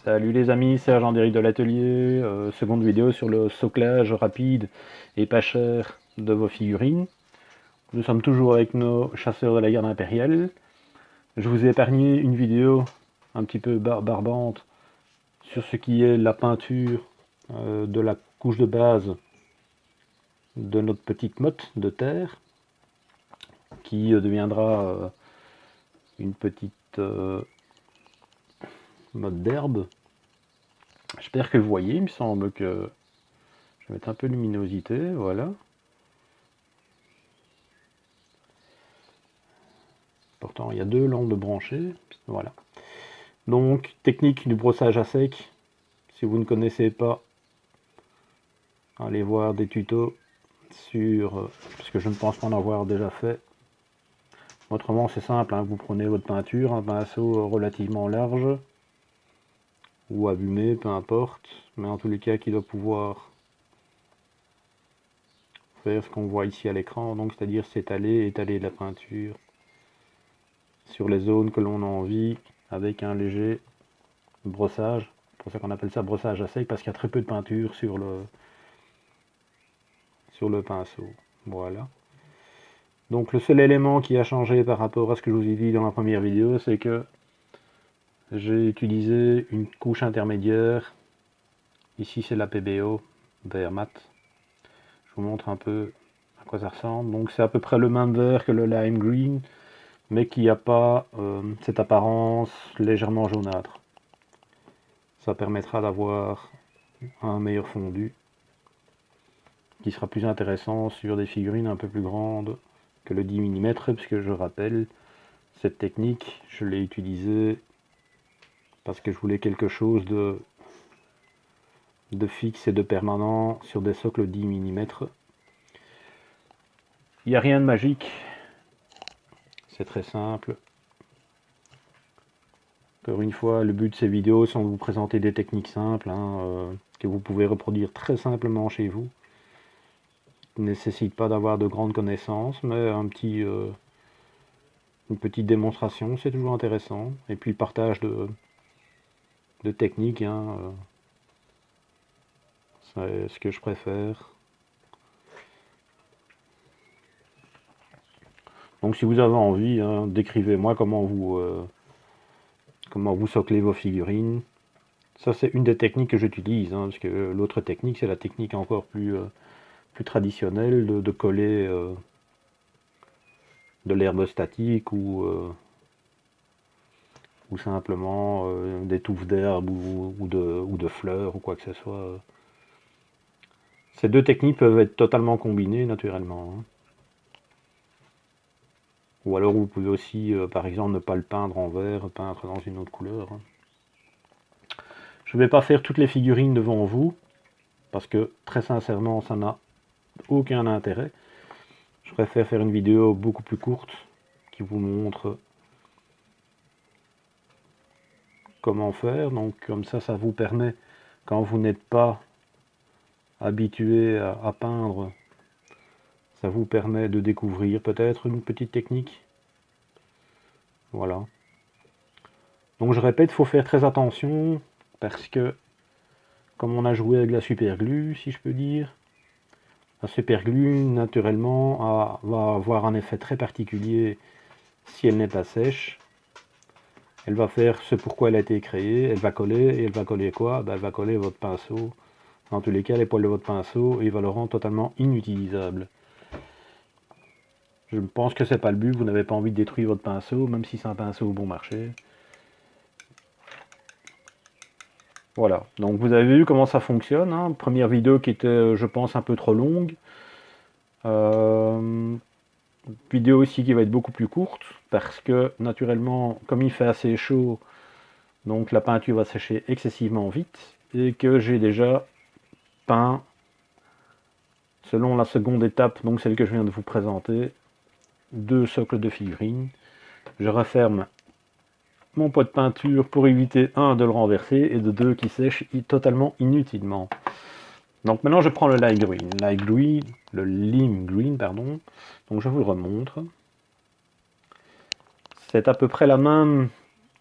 Salut les amis, c'est Jean-Déric de l'atelier, seconde vidéo sur le soclage rapide et pas cher de vos figurines. Nous sommes toujours avec nos chasseurs de la garde impériale. Je vous ai épargné une vidéo un petit peu barbante sur ce qui est la peinture de la couche de base de notre petite motte de terre qui deviendra une petite motte d'herbe. J'espère que vous voyez, il me semble que je vais mettre un peu de luminosité, voilà. Pourtant, il y a deux lampes branchées, voilà. Donc, technique du brossage à sec. Si vous ne connaissez pas, allez voir des tutos sur, parce que je ne pense pas en avoir déjà fait. Autrement, c'est simple, hein, vous prenez votre peinture, un pinceau relativement large, ou abîmé, peu importe, mais en tous les cas, qui doit pouvoir faire ce qu'on voit ici à l'écran, donc c'est-à-dire étaler la peinture sur les zones que l'on a envie, avec un léger brossage. C'est pour ça qu'on appelle ça brossage à sec, parce qu'il y a très peu de peinture sur le pinceau. Voilà. Donc le seul élément qui a changé par rapport à ce que je vous ai dit dans la première vidéo, c'est que j'ai utilisé une couche intermédiaire. Ici c'est la PBO vert mat. Je vous montre un peu à quoi ça ressemble. Donc c'est à peu près le même vert que le lime green, mais qui n'a pas cette apparence légèrement jaunâtre. Ça permettra d'avoir un meilleur fondu qui sera plus intéressant sur des figurines un peu plus grandes que le 10 mm, puisque je rappelle, cette technique, je l'ai utilisée parce que je voulais quelque chose de fixe et de permanent sur des socles 10 mm. Il n'y a rien de magique, c'est très simple. Encore une fois, le but de ces vidéos, c'est de vous présenter des techniques simples, que vous pouvez reproduire très simplement chez vous. Ne nécessite pas d'avoir de grandes connaissances, mais une petite démonstration, c'est toujours intéressant. Et puis le partage de techniques, c'est ce que je préfère. Donc si vous avez envie, décrivez-moi comment vous soclez vos figurines. Ça c'est une des techniques que j'utilise, parce que l'autre technique c'est la technique encore plus traditionnelle de coller de l'herbe statique ou simplement des touffes d'herbe ou de fleurs ou quoi que ce soit. Ces deux techniques peuvent être totalement combinées naturellement. Ou alors vous pouvez aussi, par exemple, ne pas le peindre en vert, peindre dans une autre couleur. Je ne vais pas faire toutes les figurines devant vous, parce que très sincèrement, ça n'a aucun intérêt. Je préfère faire une vidéo beaucoup plus courte, qui vous montre comment faire. Donc comme ça vous permet, quand vous n'êtes pas habitué à peindre, ça vous permet de découvrir peut-être une petite technique. Voilà. Donc je répète, il faut faire très attention, parce que comme on a joué avec la superglue, si je peux dire, la superglue naturellement va avoir un effet très particulier si elle n'est pas sèche. Elle va faire ce pourquoi elle a été créée, elle va coller, et elle va coller quoi? Elle va coller votre pinceau, dans tous les cas les poils de votre pinceau, et il va le rendre totalement inutilisable. Je pense que c'est pas le but, vous n'avez pas envie de détruire votre pinceau, même si c'est un pinceau au bon marché. Voilà, donc vous avez vu comment ça fonctionne, Première vidéo qui était, je pense, un peu trop longue. Vidéo aussi qui va être beaucoup plus courte, parce que, naturellement, comme il fait assez chaud, donc la peinture va sécher excessivement vite, et que j'ai déjà peint, selon la seconde étape, donc celle que je viens de vous présenter, 2 socles de figurines. Je referme mon pot de peinture pour éviter, 1, de le renverser, et de 2, qui sèche totalement inutilement. Donc maintenant je prends le lime green, pardon. Donc je vous le remontre. C'est à peu près la même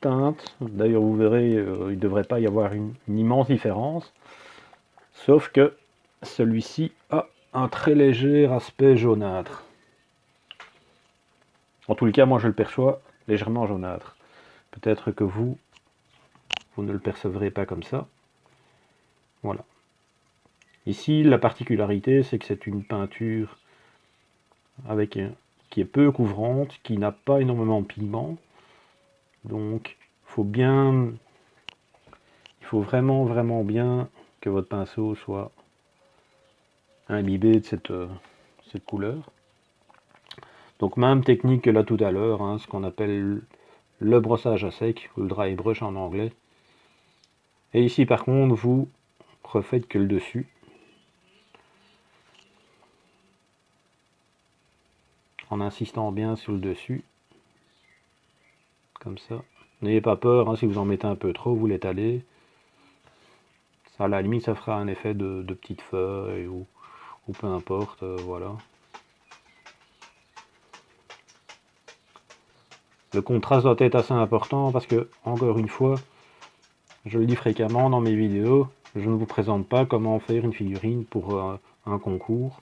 teinte. D'ailleurs, vous verrez, il ne devrait pas y avoir une immense différence. Sauf que celui-ci a un très léger aspect jaunâtre. En tout cas, moi je le perçois légèrement jaunâtre. Peut-être que vous ne le percevrez pas comme ça. Voilà. Ici, la particularité, c'est que c'est une peinture qui est peu couvrante, qui n'a pas énormément de pigments. Donc, il faut vraiment bien que votre pinceau soit imbibé de cette couleur. Donc, même technique que là tout à l'heure, hein, ce qu'on appelle le brossage à sec, ou le dry brush en anglais. Et ici, par contre, vous refaites que le dessus. En insistant bien sur le dessus. Comme ça. N'ayez pas peur, hein, si vous en mettez un peu trop, vous l'étalez. Ça, à la limite, ça fera un effet de petites feuilles ou peu importe, voilà. Le contraste doit être assez important parce que, encore une fois, je le dis fréquemment dans mes vidéos, je ne vous présente pas comment faire une figurine pour un concours.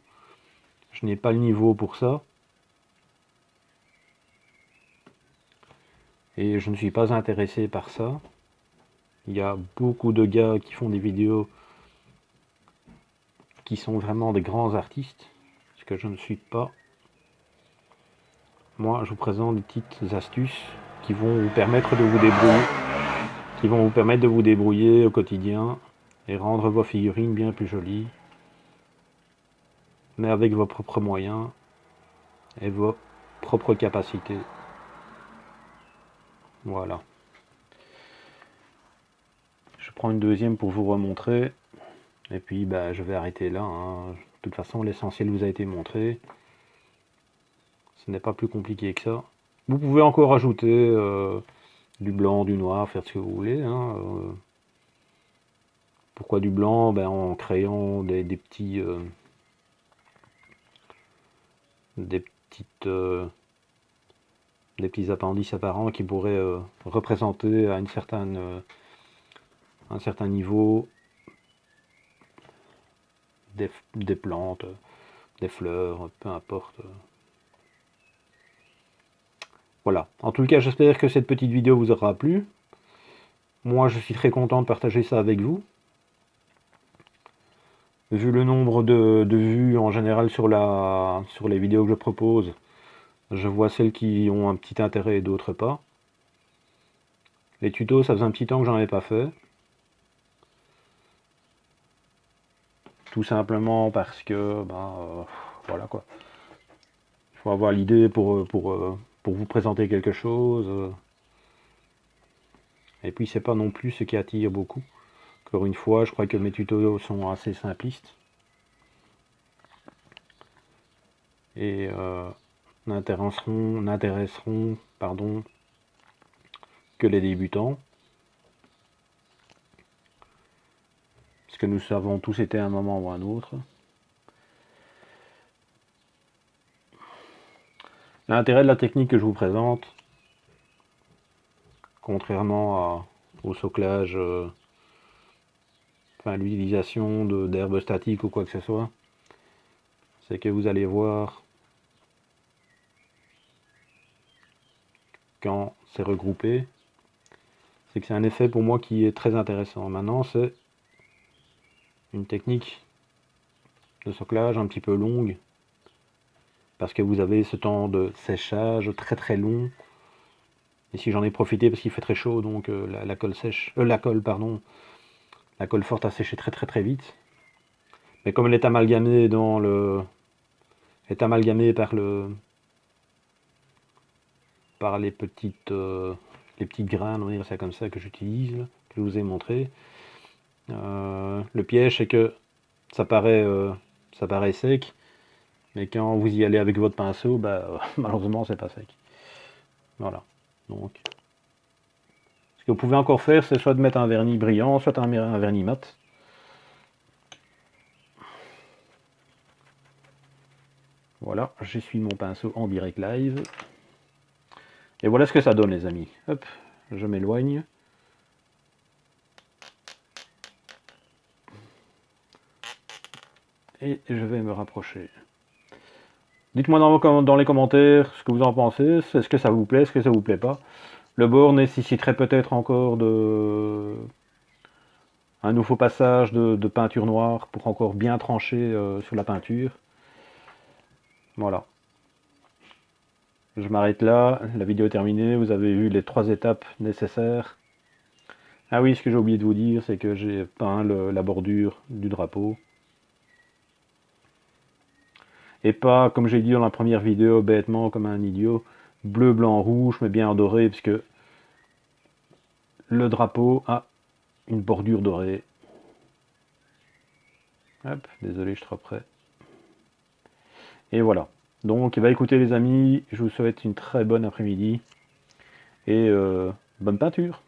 Je n'ai pas le niveau pour ça. Et je ne suis pas intéressé par ça. Il y a beaucoup de gars qui font des vidéos qui sont vraiment des grands artistes, ce que je ne suis pas. Moi, je vous présente des petites astuces qui vont vous permettre de vous débrouiller, au quotidien et rendre vos figurines bien plus jolies, mais avec vos propres moyens et vos propres capacités. Voilà. Je prends une deuxième pour vous remontrer. Et puis je vais arrêter là. Hein. De toute façon, l'essentiel vous a été montré. Ce n'est pas plus compliqué que ça. Vous pouvez encore ajouter du blanc, du noir, faire ce que vous voulez. Hein. Pourquoi du blanc? En créant des petits... des petits appendices apparents qui pourraient représenter à un certain niveau des plantes, des fleurs, peu importe. Voilà. En tout cas, j'espère que cette petite vidéo vous aura plu. Moi, je suis très content de partager ça avec vous. Vu le nombre de vues en général sur les vidéos que je propose, je vois celles qui ont un petit intérêt et d'autres pas. Les tutos, ça faisait un petit temps que j'en avais pas fait. Tout simplement parce que, voilà quoi. Il faut avoir l'idée pour vous présenter quelque chose. Et puis c'est pas non plus ce qui attire beaucoup. Encore une fois, je crois que mes tutos sont assez simplistes. Et n'intéresseront que les débutants. Parce que nous avons tous été à un moment ou à un autre. L'intérêt de la technique que je vous présente, contrairement au soclage, l'utilisation d'herbes statiques ou quoi que ce soit, c'est que vous allez voir quand c'est regroupé, c'est que c'est un effet pour moi qui est très intéressant. Maintenant, c'est une technique de soclage un petit peu longue, parce que vous avez ce temps de séchage très très long. Ici j'en ai profité parce qu'il fait très chaud, donc la colle forte a séché très très très vite. Mais comme elle est amalgamée par les petites graines, on va dire ça comme ça, que j'utilise, que je vous ai montré. Le piège, c'est que ça paraît sec, mais quand vous y allez avec votre pinceau, malheureusement c'est pas sec. Voilà. Donc, ce que vous pouvez encore faire, c'est soit de mettre un vernis brillant, soit un vernis mat. Voilà, j'essuie mon pinceau en direct live. Et voilà ce que ça donne, les amis. Hop, je m'éloigne. Et je vais me rapprocher. Dites-moi dans les commentaires ce que vous en pensez. Est-ce que ça vous plaît, est-ce que ça vous plaît pas? Le bord nécessiterait peut-être encore un nouveau passage de peinture noire pour encore bien trancher sur la peinture. Voilà. Je m'arrête là, la vidéo est terminée, vous avez vu les 3 étapes nécessaires. Ah oui, ce que j'ai oublié de vous dire, c'est que j'ai peint la bordure du drapeau. Et pas, comme j'ai dit dans la première vidéo, bêtement, comme un idiot, bleu, blanc, rouge, mais bien doré, puisque le drapeau a une bordure dorée. Hop, désolé, je suis trop près. Et voilà. Donc, bah, écoutez les amis, je vous souhaite une très bonne après-midi et bonne peinture.